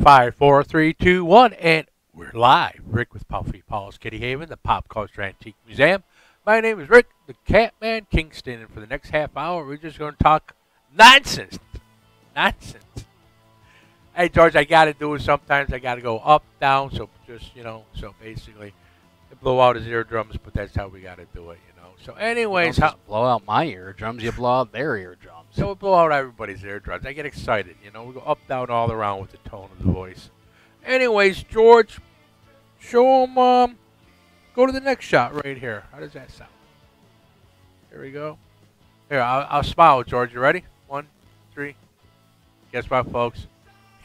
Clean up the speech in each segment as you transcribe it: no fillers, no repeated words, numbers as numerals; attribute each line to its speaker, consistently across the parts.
Speaker 1: Five, four, three, two, one, and we're live. Rick with Puffy Paul's Kitty Haven, the Pop Culture Antique Museum. My name is Rick, the Catman Kingston, and for the next half hour, we're just going to talk nonsense. Nonsense. Hey, George, I got to do it sometimes. I got to go up, down, so just, so basically, blow out his eardrums, but that's how we got to do it, So anyways,
Speaker 2: You don't just blow out my eardrums, you blow out their eardrums.
Speaker 1: So we blow out everybody's eardrums. I get excited, We go up, down, all around with the tone of the voice. Anyways, George, show them, go to the next shot right here. How does that sound? Here we go. Here, I'll smile, George. You ready? 1, 3. Guess what, folks?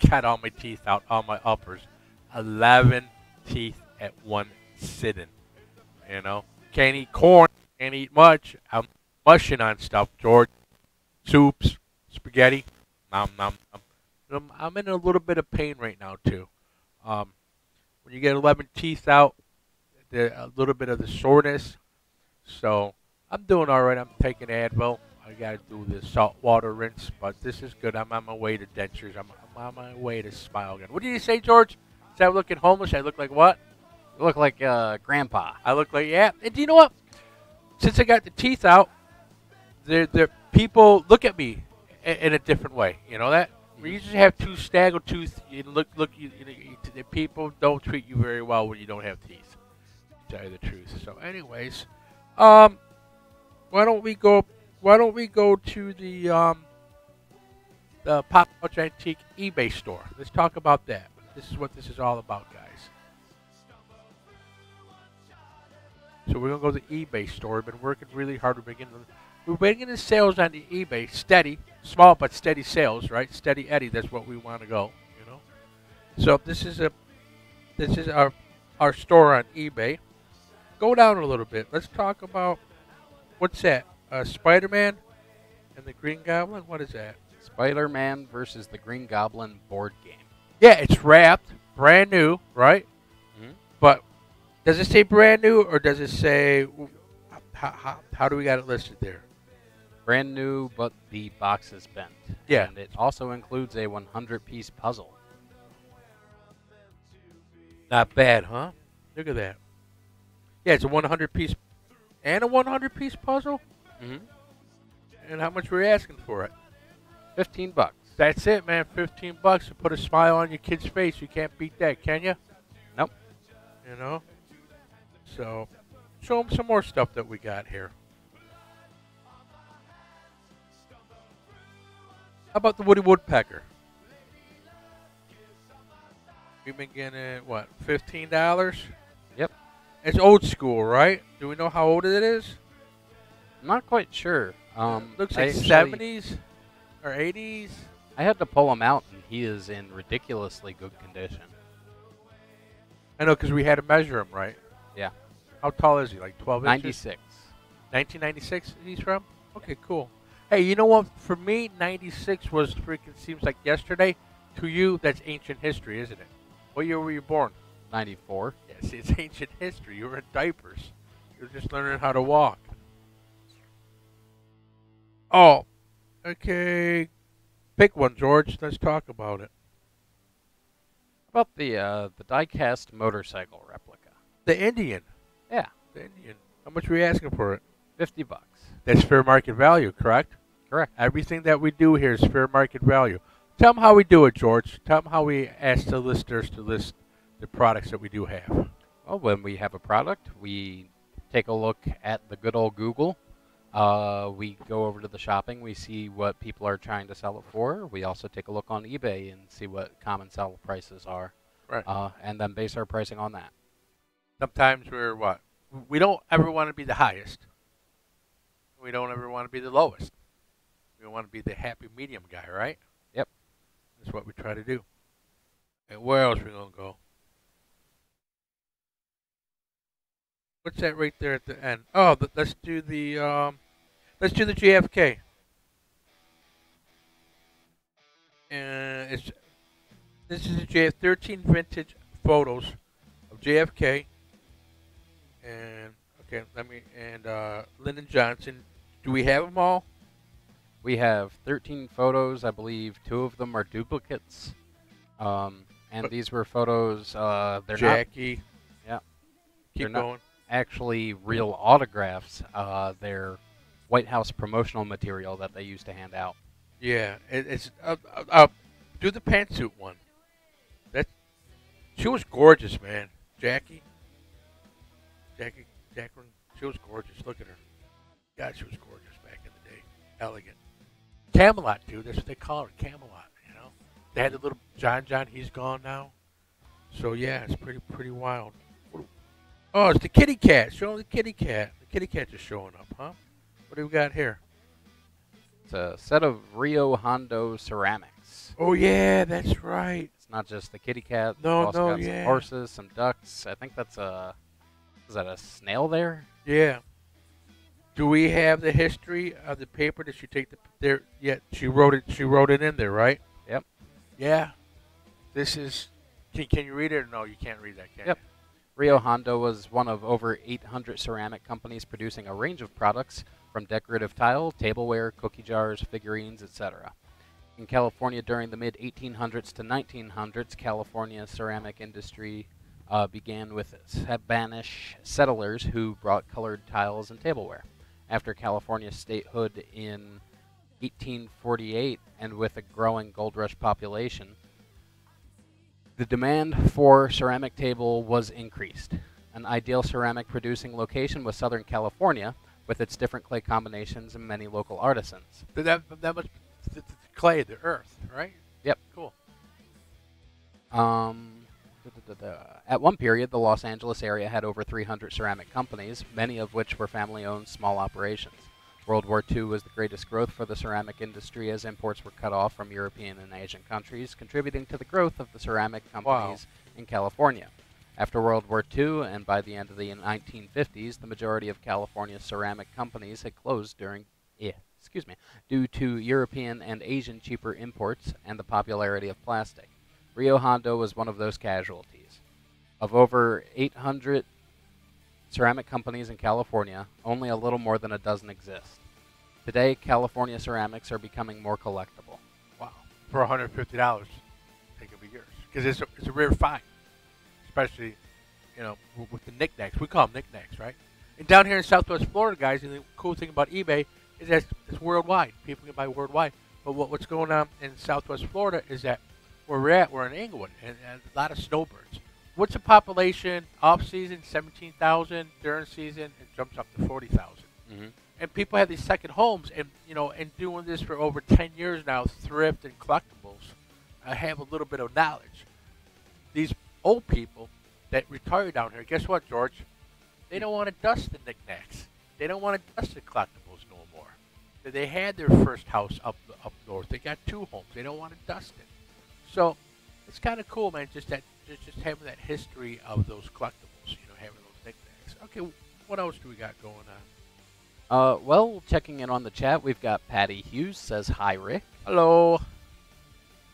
Speaker 1: Got all my teeth out, all my uppers. 11 teeth at one sitting, Can't eat corn, can't eat much. I'm mushing on stuff, George. Soups, spaghetti, nom nom nom. I'm in a little bit of pain right now too. When you get 11 teeth out, there's a little bit of the soreness. So I'm doing all right. I'm taking Advil. I got to do the salt water rinse, but this is good. I'm on my way to dentures. I'm on my way to smile again. What did you say, George? Is that looking homeless? I look like what?
Speaker 2: You look like Grandpa.
Speaker 1: I look like, yeah. And do you know what? Since I got the teeth out, people look at me in a different way. You know that? When you just have two staggered tooth, the people don't treat you very well when you don't have teeth. To tell you the truth. So, anyways, why don't we go to the Pop Culture Antique eBay store? Let's talk about that. This is what this is all about, guys. So we're gonna go to the eBay store. We've been working really hard. We're bringing the sales on the eBay steady, small but steady sales, right? Steady Eddie. That's what we want to go. So this is our store on eBay. Go down a little bit. Let's talk about what's that? Spider-Man and the Green Goblin. What is that?
Speaker 2: Spider-Man versus the Green Goblin board game.
Speaker 1: Yeah, it's wrapped, brand new, right?
Speaker 2: Mm-hmm.
Speaker 1: But does it say brand new or does it say how do we got it listed there?
Speaker 2: Brand new, but the box is bent.
Speaker 1: Yeah.
Speaker 2: And it also includes a 100-piece puzzle.
Speaker 1: Not bad, huh? Look at that. Yeah, it's a 100-piece and a 100-piece puzzle.
Speaker 2: Mm-hmm.
Speaker 1: And how much were you asking for it?
Speaker 2: $15.
Speaker 1: That's it, man. $15 to put a smile on your kid's face. You can't beat that, can you?
Speaker 2: Nope.
Speaker 1: So, show them some more stuff that we got here. How about the Woody Woodpecker? We've been getting, what, $15?
Speaker 2: Yep.
Speaker 1: It's old school, right? Do we know how old it is?
Speaker 2: I'm not quite sure.
Speaker 1: Looks like 70s or 80s.
Speaker 2: I had to pull him out, and he is in ridiculously good condition.
Speaker 1: I know, because we had to measure him, right?
Speaker 2: Yeah.
Speaker 1: How tall is he? Like 12 inches?
Speaker 2: 96.
Speaker 1: 1996 he's from? Okay, cool. Hey, you know what? For me, 96 was freaking seems like yesterday. To you, that's ancient history, isn't it? What year were you born?
Speaker 2: 94.
Speaker 1: Yes, it's ancient history. You were in diapers. You were just learning how to walk. Oh, okay. Pick one, George. Let's talk about it.
Speaker 2: How about the die-cast motorcycle replica?
Speaker 1: The Indian.
Speaker 2: Yeah.
Speaker 1: The Indian. How much were you asking for it?
Speaker 2: $50.
Speaker 1: That's fair market value, correct?
Speaker 2: Correct.
Speaker 1: Everything that we do here is fair market value. Tell them how we do it, George. Tell them how we ask the listeners to list the products that we do have.
Speaker 2: Well, when we have a product, we take a look at the good old Google. We go over to the shopping. We see what people are trying to sell it for. We also take a look on eBay and see what common sell prices are.
Speaker 1: Right.
Speaker 2: And then base our pricing on that.
Speaker 1: Sometimes we're what? We don't ever want to be the highest. We don't ever want to be the lowest. We want to be the happy medium guy, right?
Speaker 2: Yep.
Speaker 1: That's what we try to do. And where else are we going to go? What's that right there at the end? Oh, let's do the JFK. And this is a 13 vintage photos of JFK. And okay, Lyndon Johnson. Do we have them all?
Speaker 2: We have 13 photos. I believe 2 of them are duplicates. And
Speaker 1: But
Speaker 2: these were photos. They're not.
Speaker 1: Jackie,
Speaker 2: Yeah, they're
Speaker 1: keep
Speaker 2: not
Speaker 1: going.
Speaker 2: actually real autographs. They're White House promotional material that they used to hand out.
Speaker 1: Yeah, it's do the pantsuit one. That she was gorgeous, man. Jacqueline, she was gorgeous. Look at her. God, she was gorgeous back in the day. Elegant. Camelot, dude. That's what they call her, Camelot. You know, they had the little John. He's gone now. So yeah, it's pretty wild. Oh, it's the kitty cat. Show 'em the kitty cat. The kitty cat just showing up, huh? What do we got here?
Speaker 2: It's a set of Rio Hondo ceramics.
Speaker 1: Oh yeah, that's right.
Speaker 2: It's not just the kitty cat.
Speaker 1: No,
Speaker 2: We've also
Speaker 1: no,
Speaker 2: got
Speaker 1: yeah.
Speaker 2: some horses, some ducks. I think that's a. Is that a snail there?
Speaker 1: Yeah. Do we have the history of the paper? Did she take the there? Yeah, she wrote it. She wrote it in there, right?
Speaker 2: Yep.
Speaker 1: Yeah. This is. Can you read it? Or no, you can't read that. Can
Speaker 2: Yep. Rio Hondo was one of over 800 ceramic companies producing a range of products from decorative tile, tableware, cookie jars, figurines, etc. In California during the mid-1800s to 1900s, California's ceramic industry began with Spanish settlers who brought colored tiles and tableware. After California's statehood in 1848, and with a growing gold rush population, the demand for ceramic table was increased. An ideal ceramic producing location was Southern California, with its different clay combinations and many local artisans.
Speaker 1: But that must the clay, the earth, right?
Speaker 2: Yep.
Speaker 1: Cool.
Speaker 2: At one period, the Los Angeles area had over 300 ceramic companies, many of which were family-owned small operations. World War II was the greatest growth for the ceramic industry as imports were cut off from European and Asian countries, contributing to the growth of the ceramic companies in California. After World War II, and by the end of the 1950s, the majority of California's ceramic companies had closed due to European and Asian cheaper imports and the popularity of plastic. Rio Hondo was one of those casualties. Of over 800 ceramic companies in California, only a little more than a dozen exist. Today, California ceramics are becoming more collectible.
Speaker 1: Wow. For $150, they could be yours because it's a rare find, especially with the knickknacks. We call them knickknacks, right? And down here in Southwest Florida, guys, and the cool thing about eBay is that it's worldwide. People can buy worldwide. But what's going on in Southwest Florida is that where we're in Englewood, and a lot of snowbirds. What's the population off season? 17,000. During season, it jumps up to 40,000.
Speaker 2: Mm-hmm.
Speaker 1: And people have these second homes, and and doing this for over 10 years now, thrift and collectibles. I have a little bit of knowledge. These old people that retire down here, guess what, George? They don't want to dust the knickknacks. They don't want to dust the collectibles no more. They had their first house up north. They got 2 homes. They don't want to dust it. So it's kind of cool, man. Just having that history of those collectibles. Having those knickknacks. Okay, what else do we got going on?
Speaker 2: Well, checking in on the chat, we've got Patty Hughes says, "Hi, Rick."
Speaker 1: Hello.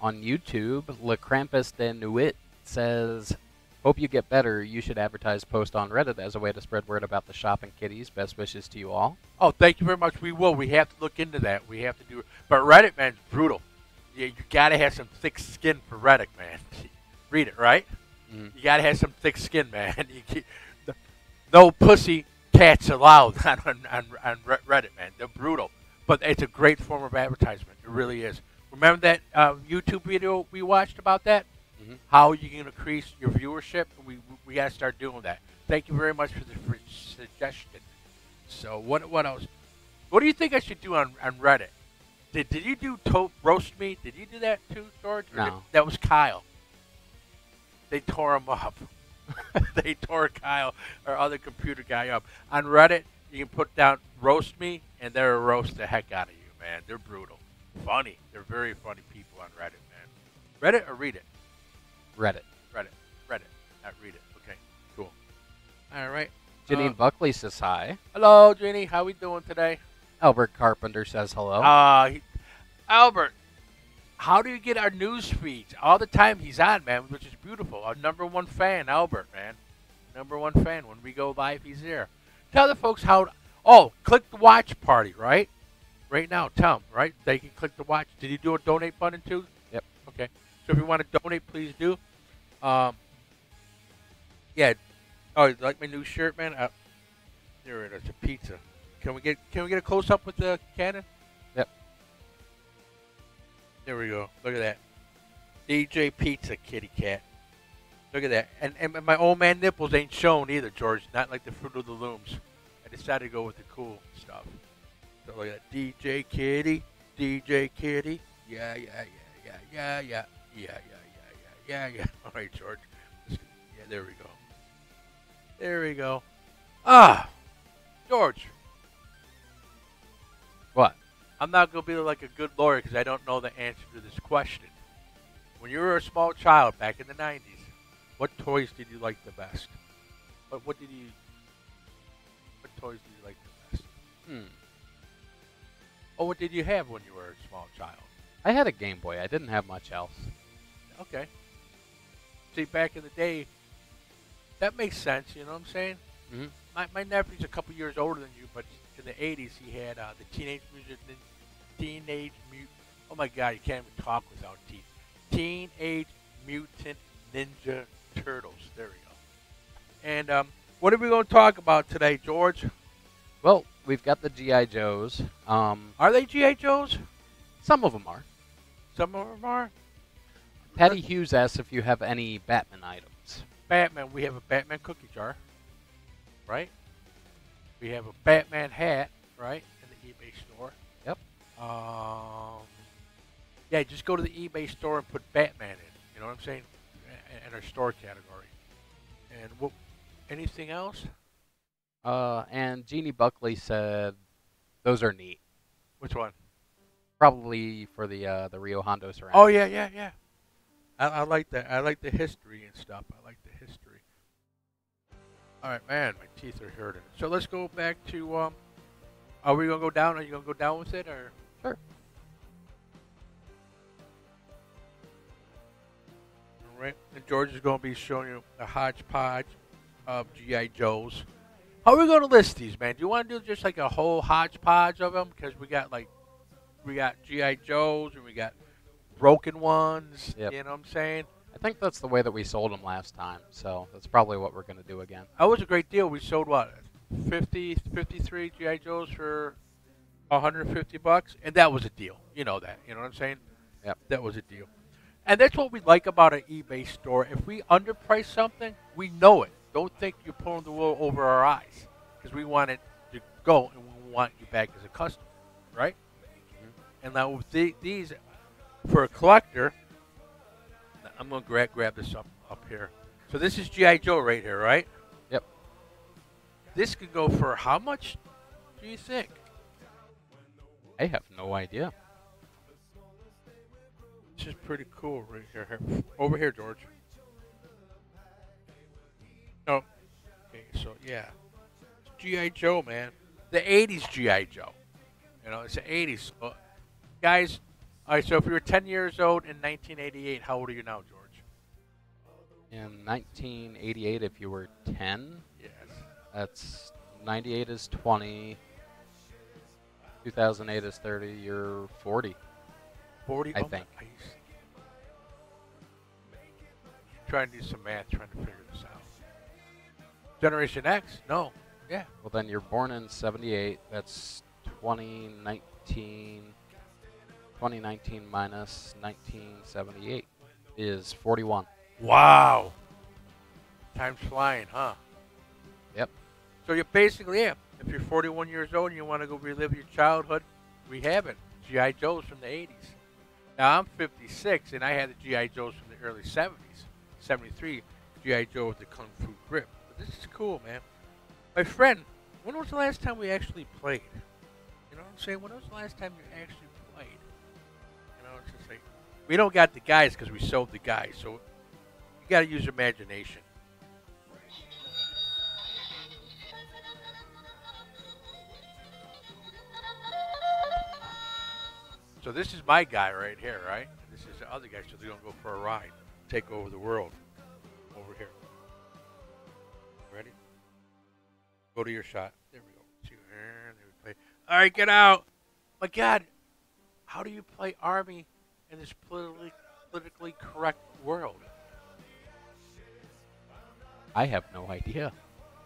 Speaker 2: On YouTube, Le Krampus de Nuit says, "Hope you get better. You should advertise post on Reddit as a way to spread word about the shop and kitties. Best wishes to you all."
Speaker 1: Oh, thank you very much. We will. We have to look into that. We have to do it. But Reddit, man, is brutal. You got to have some thick skin for Reddit, man. Read it, right?
Speaker 2: Mm-hmm.
Speaker 1: You got to have some thick skin, man. No pussy cats allowed on Reddit, man. They're brutal. But it's a great form of advertisement. It really is. Remember that YouTube video we watched about that?
Speaker 2: Mm-hmm.
Speaker 1: How you can increase your viewership? We got to start doing that. Thank you very much for the suggestion. So what else? What do you think I should do on Reddit? Did you do roast me? Did you do that too, George?
Speaker 2: No.
Speaker 1: That was Kyle. They tore him up. They tore Kyle, our other computer guy, up. On Reddit, you can put down roast me, and they'll roast the heck out of you, man. They're brutal. Funny. They're very funny people on Reddit, man. Reddit or read it?
Speaker 2: Reddit.
Speaker 1: Reddit. Not read it. Okay, cool. All right.
Speaker 2: Janine Buckley says, "Hi."
Speaker 1: Hello, Jeannie. How we doing today?
Speaker 2: Albert Carpenter says, "Hello."
Speaker 1: Albert, how do you get our news feeds? All the time he's on, man, which is beautiful. Our #1 fan, Albert, man. #1 fan. When we go live, he's there. Tell the folks how. Click the watch party, right? Right now, tell them, right? They can click the watch. Did you do a donate button too?
Speaker 2: Yep.
Speaker 1: Okay. So if you want to donate, please do. Um, yeah. Oh, you like my new shirt, man? There it is. A pizza. Can we get a close up with the cannon?
Speaker 2: Yep.
Speaker 1: There we go. Look at that. DJ Pizza, kitty cat. Look at that. And my old man nipples ain't shown either, George. Not like the Fruit of the Looms. I decided to go with the cool stuff. So look at that. DJ Kitty. DJ Kitty. Yeah, yeah, yeah, yeah, yeah, yeah. Yeah, yeah, yeah, yeah, yeah. All right, George. Yeah, there we go. There we go. Ah, George.
Speaker 2: What?
Speaker 1: I'm not going to be like a good lawyer because I don't know the answer to this question. When you were a small child back in the 90s, what toys did you like the best? What toys did you like the best? Oh, what did you have when you were a small child?
Speaker 2: I had a Game Boy. I didn't have much else.
Speaker 1: Okay. See, back in the day, that makes sense. You know what I'm saying?
Speaker 2: Mm-hmm.
Speaker 1: My nephew's a couple years older than you, but in the 80s he had the Teenage Mutant. Oh my God, you can't even talk without teeth. Teenage Mutant Ninja Turtles. There we go. And what are we going to talk about today, George?
Speaker 2: Well, we've got the G.I. Joes.
Speaker 1: Are they G.I. Joes?
Speaker 2: Some of them are.
Speaker 1: Some of them are.
Speaker 2: Patty Hughes asks if you have any Batman items.
Speaker 1: Batman. We have a Batman cookie jar, right? We have a Batman hat, right, in the eBay store.
Speaker 2: Yep.
Speaker 1: Yeah, just go to the eBay store and put Batman in. You know what I'm saying? In our store category. And what? Anything else?
Speaker 2: And Jeannie Buckley said those are neat.
Speaker 1: Which one?
Speaker 2: Probably for the Rio Hondo Ceramic.
Speaker 1: Oh yeah, yeah, yeah. I like that. I like the history and stuff. I like the history. All right, man, my teeth are hurting. So let's go back to. Are we gonna go down? Are you gonna go down with it or?
Speaker 2: Sure.
Speaker 1: All right. And George is gonna be showing you a hodgepodge of GI Joes. How are we gonna list these, man? Do you want to do just like a whole hodgepodge of them? Because we got GI Joes and we got broken ones.
Speaker 2: Yep.
Speaker 1: You know what I'm saying?
Speaker 2: I think that's the way that we sold them last time, so that's probably what we're going to do again.
Speaker 1: That was a great deal. We sold what, 53 GI Joes for $150, and that was a deal. You know that. You know what I'm saying?
Speaker 2: Yep.
Speaker 1: That was a deal. And that's what we like about an eBay store. If we underprice something, we know it. Don't think you're pulling the wool over our eyes, because we want it to go, and we want you back as a customer, right? Mm-hmm. And now with these, for a collector, I'm going to grab this up here. So this is G.I. Joe right here, right?
Speaker 2: Yep.
Speaker 1: This could go for how much do you think?
Speaker 2: I have no idea.
Speaker 1: This is pretty cool right here. Over here, George. Oh. Okay, so yeah. It's G.I. Joe, man. The 80s G.I. Joe. You know, it's the 80s. So, guys, all right, so if you were 10 years old in 1988, how old are you now, George?
Speaker 2: In 1988, if you were 10,
Speaker 1: Yes.
Speaker 2: that's 98 is 20, 2008 is 30, you're 40.
Speaker 1: 40?
Speaker 2: I
Speaker 1: Oh,
Speaker 2: think.
Speaker 1: Nice. Trying to do some math, trying to figure this out. Generation X? No. Yeah.
Speaker 2: Well, then you're born in 78, that's 2019 minus 1978 is 41.
Speaker 1: Wow. Time's flying, huh?
Speaker 2: Yep.
Speaker 1: So you're basically, yeah, if you're 41 years old and you want to go relive your childhood, we have it. G.I. Joes from the 80s. Now, I'm 56, and I had the G.I. Joes from the early 70s. 73, G.I. Joe with the Kung Fu grip. But this is cool, man. My friend, when was the last time we actually played? You know what I'm saying? When was the last time you actually played? You know, it's just like, we don't got the guys because we sold the guys, so you got to use your imagination. So this is my guy right here, right? This is the other guy, so they're going to go for a ride. Take over the world. Over here. Ready? Go to your shot. There we go. There we play. All right, get out. My God, how do you play Army in this politically correct world?
Speaker 2: I have no idea.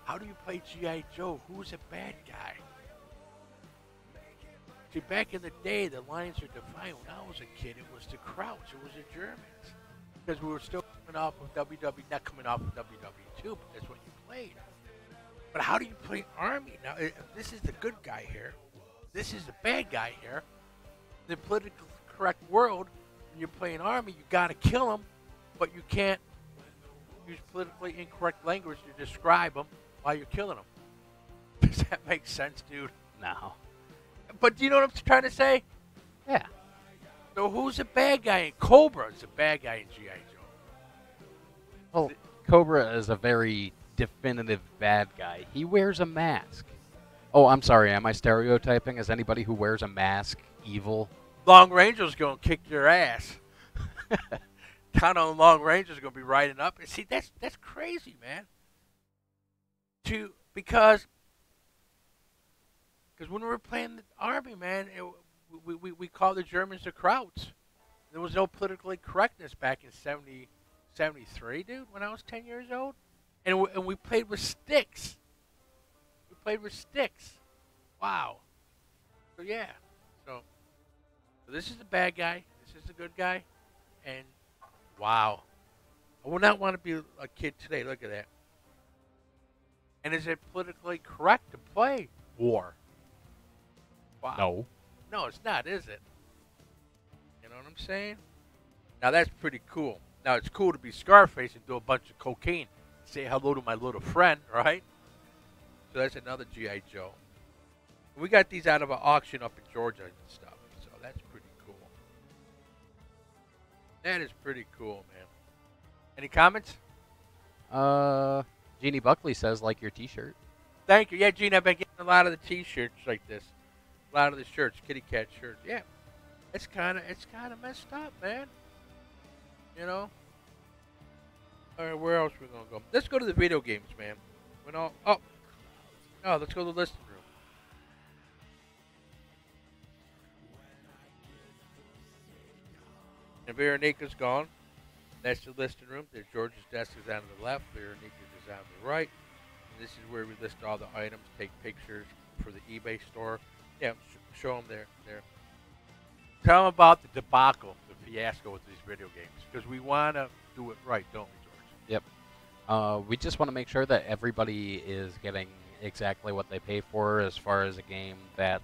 Speaker 1: How do you play G.I. Joe? Who's a bad guy? See, back in the day, the lines are defined. When I was a kid, it was the Krauts, it was the Germans. Because we were still coming off of WWE, not coming off of WWE2, but that's what you played. But how do you play Army? Now, if this is the good guy here, this is the bad guy here. In the politically correct world, when you're playing Army, you got to kill him, but you can't use politically incorrect language to describe him while you're killing him. Does that make sense, dude?
Speaker 2: No.
Speaker 1: But do you know what I'm trying to say?
Speaker 2: Yeah.
Speaker 1: So who's the bad guy? In Cobra is the bad guy in G.I. Joe.
Speaker 2: Well, Cobra is a very definitive bad guy. He wears a mask. Oh, I'm sorry. Am I stereotyping? Is anybody who wears a mask evil?
Speaker 1: Long Ranger's going to kick your ass. Count on Long Ranger's going to be riding up. And see, that's crazy, man. Because when we were playing the Army, man, we called the Germans the Krauts. There was no politically correctness back in 73, dude, when I was 10 years old. And we played with sticks. We played with sticks. Wow. So, yeah. So this is the bad guy. This is the good guy. And, wow. I would not want to be a kid today. Look at that. And is it politically correct to play war? Wow.
Speaker 2: No.
Speaker 1: No, it's not, is it? You know what I'm saying? Now, that's pretty cool. Now, it's cool to be Scarface and do a bunch of cocaine. Say hello to my little friend, right? So that's another G.I. Joe. We got these out of an auction up in Georgia and stuff. So that's pretty cool. That is pretty cool, man. Any comments?
Speaker 2: Jeannie Buckley says, like your t-shirt.
Speaker 1: Thank you. Yeah, Gene, I've been getting a lot of the T-shirts like this. A lot of the shirts, kitty cat shirts. Yeah, it's kind of messed up, man. You know. All right, where else are we gonna go? Let's go to the video games, man. Let's go to the listing room. And Veronica's gone. That's the listing room. There's George's desk is on the left. Veronica's is on the right. And this is where we list all the items, take pictures for the eBay store. Yeah, show them there. Tell them about the debacle, the fiasco with these video games, because we want to do it right, don't we, George?
Speaker 2: Yep. We just want to make sure that everybody is getting exactly what they pay for as far as a game that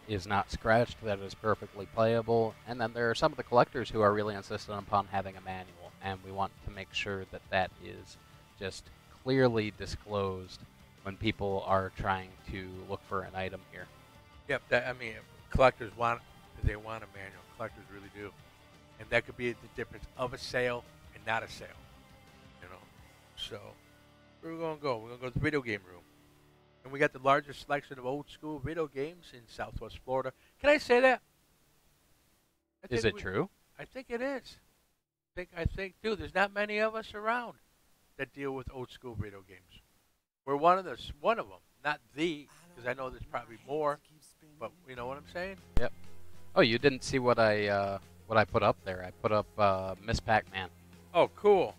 Speaker 2: is not scratched, that is perfectly playable. And then there are some of the collectors who are really insistent upon having a manual, and we want to make sure that that is just clearly disclosed when people are trying to look for an item here.
Speaker 1: Yep, collectors want a manual. Collectors really do. And that could be the difference of a sale and not a sale. You know. So, where are we going to go? We're going to go to the video game room. And we got the largest selection of old school video games in Southwest Florida. Can I say that?
Speaker 2: Is it true?
Speaker 1: I think it is. I think, dude, there's not many of us around that deal with old school video games. We're one of them, not the, because I know there's probably more, but you know what I'm saying?
Speaker 2: Yep. Oh, you didn't see what I put up there? I put up Miss Pac-Man.
Speaker 1: Oh, cool.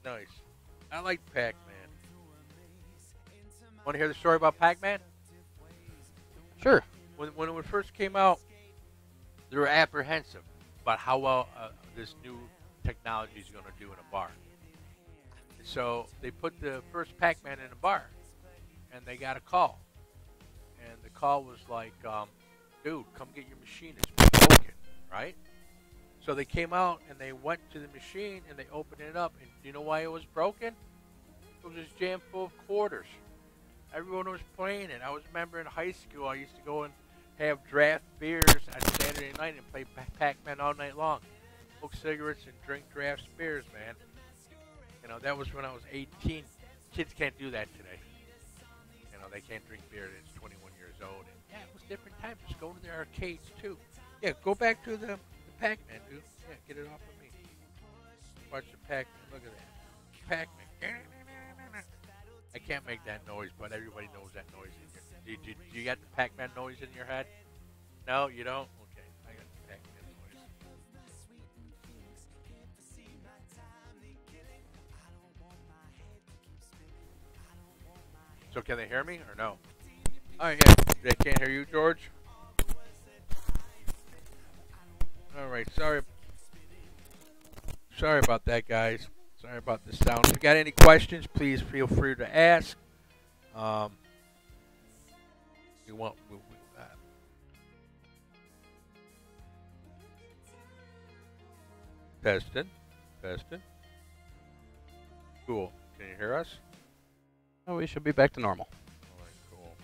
Speaker 1: Nice. I like Pac-Man. Want to hear the story about Pac-Man?
Speaker 2: Sure.
Speaker 1: When it first came out, they were apprehensive about how well this new technology is going to do in a bar. So they put the first Pac-Man in a bar, and they got a call. And the call was like, dude, come get your machine. It's broken, right? So they came out, and they went to the machine, and they opened it up. And do you know why it was broken? It was just jammed full of quarters. Everyone was playing it. I was remember in high school, I used to go and have draft beers on Saturday night and play Pac-Man all night long. Smoke cigarettes and drink draft beers, man. You know, that was when I was 18. Kids can't do that today. You know, they can't drink beer at 21 years old. And yeah, it was different times. Just go to the arcades, too. Yeah, go back to the Pac-Man, dude. Yeah, get it off of me. Watch the Pac-Man. Look at that. Pac-Man. I can't make that noise, but everybody knows that noise. Do you got the Pac-Man noise in your head? No, you don't? Okay, I got the Pac-Man noise. So can they hear me or no? All right, yeah. They can't hear you, George? All right, sorry. Sorry about that, guys. Sorry about the sound. If you got any questions, please feel free to ask. We want... Testing. Testing. Cool. Can you hear us?
Speaker 2: Oh, we should be back to normal.
Speaker 1: All right, cool.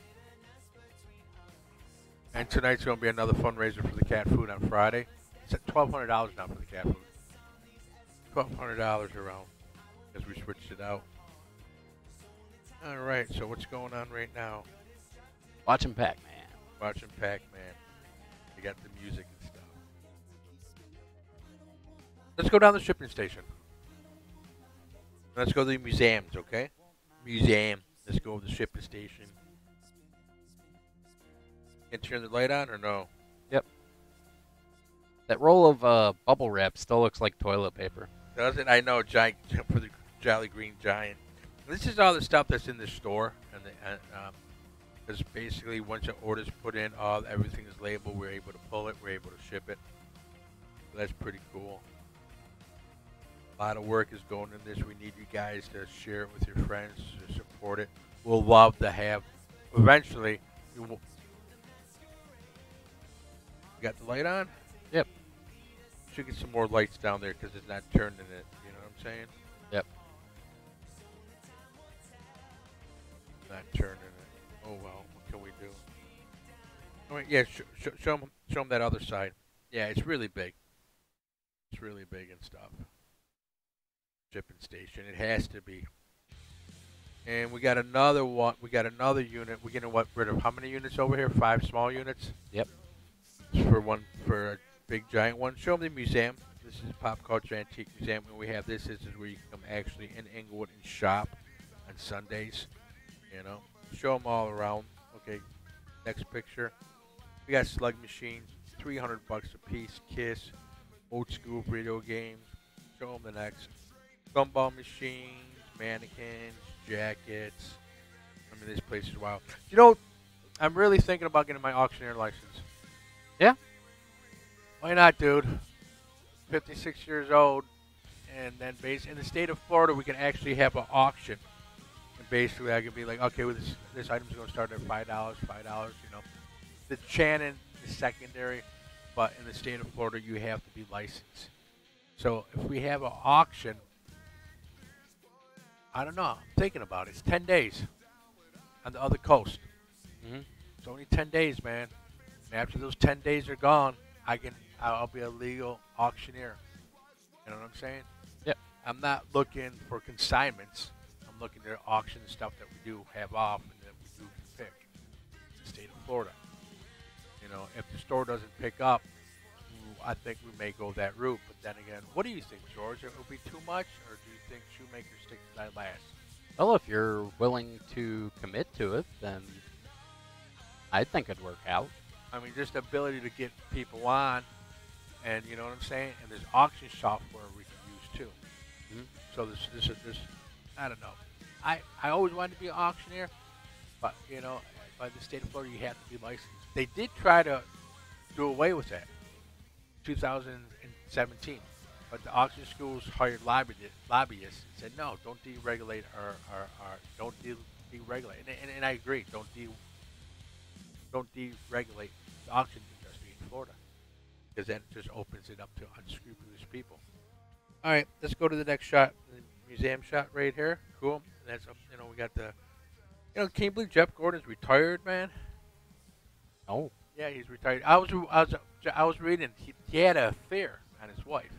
Speaker 1: And tonight's going to be another fundraiser for the cat food on Friday. It's at $1,200 now for the cat food. $1,200 around as we switched it out. All right, so what's going on right now?
Speaker 2: Watching Pac-Man.
Speaker 1: Watching Pac-Man. You got the music and stuff. Let's go down the shipping station. Let's go to the museums, okay? Museum. Let's go to the shipping station. Can you turn the light on or no?
Speaker 2: Yep. That roll of bubble wrap still looks like toilet paper.
Speaker 1: Does it? I know, giant for the Jolly Green Giant. This is all the stuff that's in the store, and because basically once your order's put in, everything is labeled. We're able to pull it. We're able to ship it. So that's pretty cool. A lot of work is going in this. We need you guys to share it with your friends, to support it. We'll love to have. Eventually, you got the light on?
Speaker 2: Yep.
Speaker 1: Should get some more lights down there because it's not turning it. You know what I'm saying?
Speaker 2: Yep.
Speaker 1: Not turning it. Oh well. What can we do? All right. Yeah. Show them that other side. Yeah, it's really big. It's really big and stuff. Shipping station. It has to be. And we got another one. We got another unit. We're getting rid of how many units over here? 5 small units.
Speaker 2: Yep.
Speaker 1: For a big giant one. Show them the museum. This is Pop Culture Antique Museum, and we have this. This is where you can come actually in Inglewood and shop on Sundays. You know, show them all around. Okay. Next picture. We got slug machines, $300 a piece. Kiss, old school video games. Show them the next. Gumball machines, mannequins, jackets. I mean, this place is wild. You know, I'm really thinking about getting my auctioneer license.
Speaker 2: Yeah?
Speaker 1: Why not, dude? 56 years old, and then based in the state of Florida, we can actually have an auction. And basically, I can be like, okay, well, this item's going to start at $5, $5. You know, the Shannon is secondary, but in the state of Florida, you have to be licensed. So if we have an auction. I don't know. I'm thinking about it. It's 10 days on the other coast. It's only 10 days, man. And after those 10 days are gone, I'll be a legal auctioneer. You know what I'm saying?
Speaker 2: Yep.
Speaker 1: I'm not looking for consignments. I'm looking to auction stuff that we do have off and that we do pick. It's the state of Florida. You know, if the store doesn't pick up, I think we may go that route. But then again, what do you think, George? It would be too much, or do you think Shoemaker sticks to that last?
Speaker 2: Well, if you're willing to commit to it, then I think it'd work out.
Speaker 1: I mean, just the ability to get people on, and you know what I'm saying? And there's auction software we can use too. So this, I don't know. I always wanted to be an auctioneer, but you know, by the state of Florida, you have to be licensed. They did try to do away with that. 2017, but the auction schools hired lobbyists and said, no, don't deregulate our don't deregulate. And I agree, don't deregulate the auction industry in Florida, because then it just opens it up to unscrupulous people. All right, let's go to the next shot, the museum shot right here. Cool. And that's you know, we got the, you know, can you believe Jeff Gordon's retired, man?
Speaker 2: Oh.
Speaker 1: Yeah, he's retired. I was reading. He had an affair on his wife.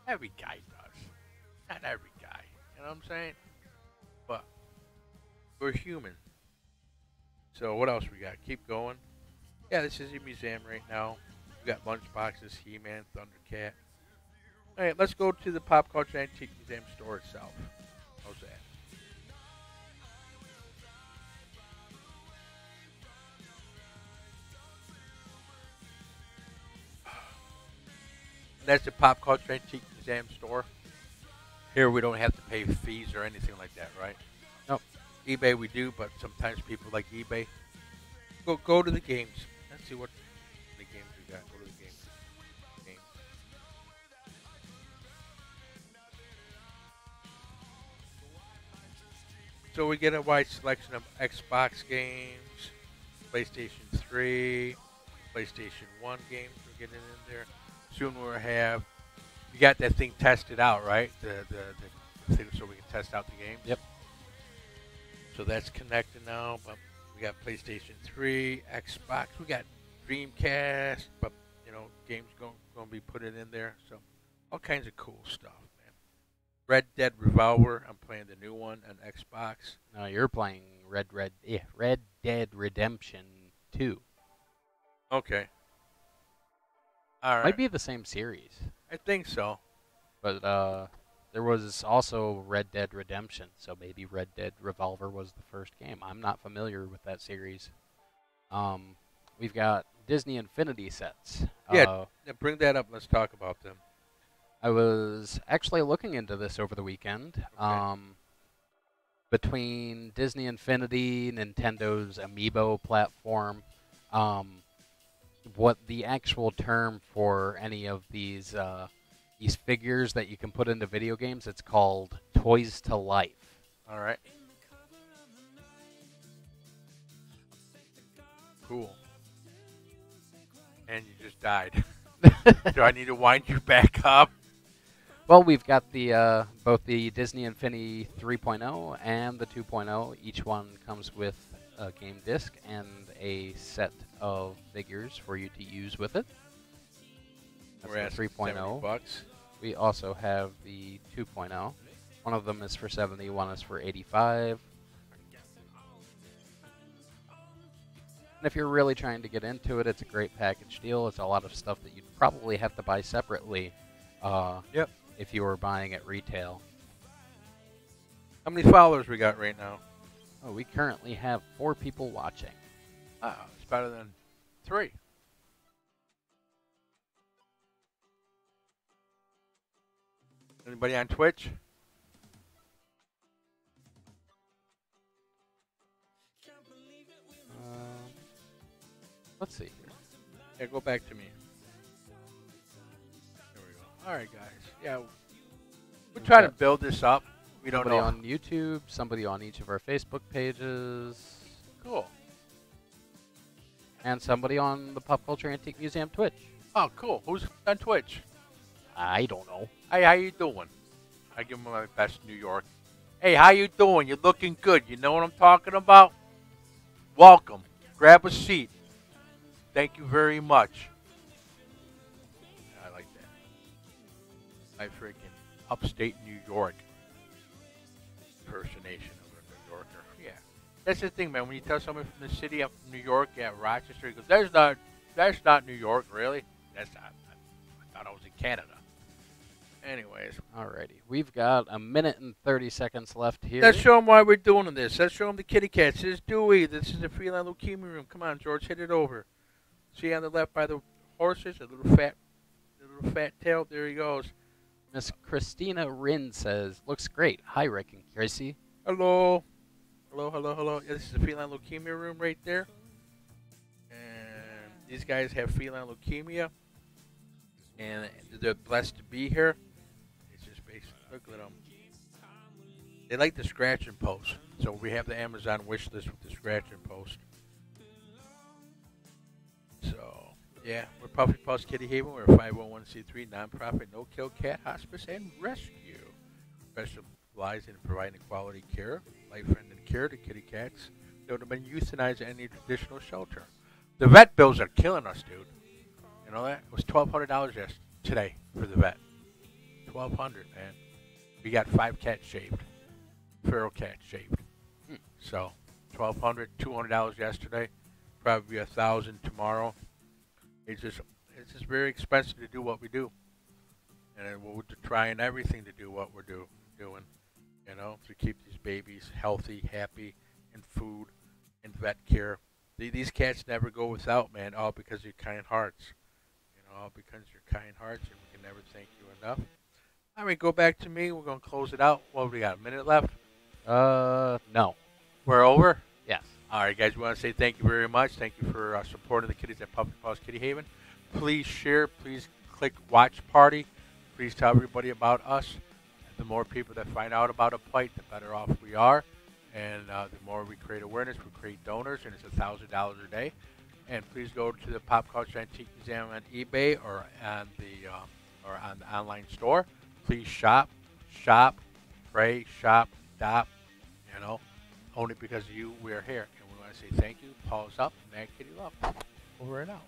Speaker 1: Every guy does. Not every guy. You know what I'm saying? But we're human. So what else we got? Keep going. Yeah, this is a museum right now. We got lunchboxes, He-Man, Thundercat. All right, let's go to the Pop Culture Antique Museum store itself. How's that? That's the Pop Culture Antique Museum store. Here we don't have to pay fees or anything like that, right?
Speaker 2: Nope.
Speaker 1: eBay we do, but sometimes people like eBay. Go to the games. Let's see what the games we got. Go to the games. Games. So we get a wide selection of Xbox games, PlayStation 3, PlayStation 1 games we're getting in there. Soon we'll have, you got that thing tested out, right? The thing so we can test out the games?
Speaker 2: Yep.
Speaker 1: So that's connected now, but we got PlayStation 3, Xbox, we got Dreamcast, but, games going to be put in there. So all kinds of cool stuff, man. Red Dead Revolver, I'm playing the new one on Xbox.
Speaker 2: No, you're playing Red Dead Redemption 2.
Speaker 1: Okay. All right.
Speaker 2: Might be the same series,
Speaker 1: I think so.
Speaker 2: but there was also Red Dead Redemption, so maybe Red Dead Revolver was the first game. I'm not familiar with that series. We've got Disney Infinity sets.
Speaker 1: Yeah, bring that up. Let's talk about them.
Speaker 2: I was actually looking into this over the weekend.
Speaker 1: Okay.
Speaker 2: Between Disney Infinity, Nintendo's Amiibo platform, what the actual term for any of these figures that you can put into video games, it's called Toys to Life.
Speaker 1: All right. Cool. And you just died. Do I need to wind you back up?
Speaker 2: Well, we've got the both the Disney Infinity 3.0 and the 2.0. Each one comes with a game disc and a set of figures for you to use with it. That's
Speaker 1: We're at
Speaker 2: the 3.0.
Speaker 1: $70.
Speaker 2: We also have the 2.0. One of them is for 70, one is for 85. And if you're really trying to get into it, it's a great package deal. It's a lot of stuff that you'd probably have to buy separately.
Speaker 1: Yep.
Speaker 2: If you were buying at retail.
Speaker 1: How many followers we got right now?
Speaker 2: Oh, we currently have 4 people watching.
Speaker 1: Ah, it's better than 3. Anybody on Twitch?
Speaker 2: Let's see here.
Speaker 1: Yeah, go back to me. There we go. All right, guys. Yeah, we're trying to build this up. We don't
Speaker 2: Somebody
Speaker 1: know.
Speaker 2: on YouTube, somebody on each of our Facebook pages,
Speaker 1: Cool.
Speaker 2: and somebody on the Pop Culture Antique Museum Twitch.
Speaker 1: Oh, cool. Who's on Twitch?
Speaker 2: I don't know.
Speaker 1: Hey, how you doing? I give him my best New York. Hey, how you doing? You're looking good. You know what I'm talking about? Welcome. Grab a seat. Thank you very much. I like that. My freaking upstate New York impersonation of a New Yorker. Yeah. That's the thing, man. When you tell someone from the city, I'm from New York, yeah, Rochester, he goes, that's not New York, really? That's not. I thought I was in Canada. Anyways.
Speaker 2: Alrighty. We've got a minute and 30 seconds left here.
Speaker 1: Let's show them why we're doing this. Let's show them the kitty cats. This is Dewey. This is the feline leukemia room. Come on, George, hit it over. See on the left by the horses, a little fat tail. There he goes.
Speaker 2: Miss Christina Rin says, looks great. Hi, Rick and Chrissy.
Speaker 1: Hello. Hello. Yeah, this is the feline leukemia room right there. And these guys have feline leukemia. And they're blessed to be here. It's just basically, look at them. They like the scratch and post. So we have the Amazon wish list with the scratch and post. So, yeah, we're Puffy Paws Kitty Haven. We're a 501c3 nonprofit no-kill cat hospice and rescue. Specializing in providing quality care, life-ending care to kitty cats that would have been euthanized at any traditional shelter. The vet bills are killing us, dude. You know that? It was $1,200 today for the vet. $1,200, man. We got 5 cats shaved. Feral cats shaved. So, $1,200, $200 yesterday. Probably $1,000 tomorrow. It's just very expensive to do what we do, and we're trying everything to do what we're doing. You know, to keep these babies healthy, happy, and food, and vet care. These cats never go without, man. All because of your kind hearts. You know, all because of your kind hearts, and we can never thank you enough. All right, go back to me. We're gonna close it out. What have we got? A minute left.
Speaker 2: No.
Speaker 1: We're over.
Speaker 2: Yes.
Speaker 1: All right, guys. We want to say thank you very much. Thank you for supporting the kiddies at Public Paws Kitty Haven. Please share. Please click watch party. Please tell everybody about us. The more people that find out about a plight, the better off we are. And the more we create awareness, we create donors, and it's $1,000 a day. And please go to the Pop Culture Antique Museum on eBay or on the online store. Please shop, pray, shop, stop. You know, only because of you, we are here. And we want to say thank you. Paws up, Mad Kitty Love. Over and out.